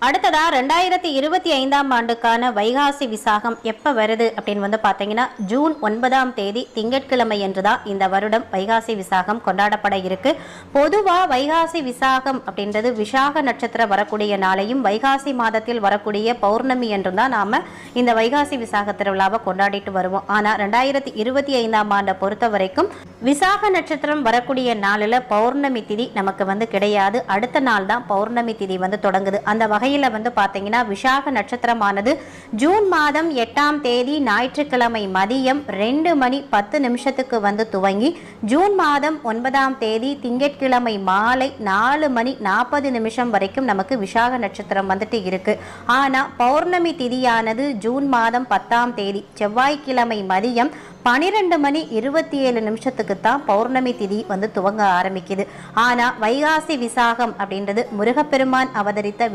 அடுத்ததா 2025ஆம் ஆண்டுக்கான வைகாசி விசாகம் எப்ப வருது அப்படின்னு பாத்தீங்கன்னா ஜூன் 9ஆம் தேதி திங்கட்கிழமை என்றுதான் இந்த வருடம் வைகாசி விசாகம் கொண்டாடப்பட இருக்கு. பொதுவா வைகாசி விசாகம் அப்படின்றது விசாக நட்சத்திரம் வரக்கூடிய நாளையும் வைகாசி மாதத்தில் வரக்கூடிய பௌர்ணமி என்றும் தான் நாம இந்த வைகாசி விசாக திருவிழாவை கொண்டாடிட்டு வருவோம். ஆனா 2025ஆம் ஆண்டை பொறுத்த வரைக்கும் விசாக நட்சத்திரம் வரக்கூடிய நாளில் பௌர்ணமி திதி நமக்கு கிடையாது. அடுத்த நாள் தான் பௌர்ணமி திதி தொடங்குது. அந்த வகையில பாத்தீங்கன்னா விசாக நட்சத்திரமானது ஜூன் மாதம் 8ஆம் தேதி ஞாயிற்றுக்கிழமை மதியம் 2:10 துவங்கி ஜூன் மாதம் 9ஆம் தேதி திங்கட்கிழமை மாலை 4:40 வரைக்கும் நமக்கு விசாக நட்சத்திரம் இருக்கு. ஆனா பௌர்ணமி திதியானது ஜூன் மாதம் 10ஆம் தேதி செவ்வாய்க்கிழமை மதியம் 12:27 தான் பௌர்ணமி திதி துவங்க ஆரம்பிக்குது. ஆனா வைகாசி விசாகம் அப்படின்றது முருகப்பெருமான் அவதரித்த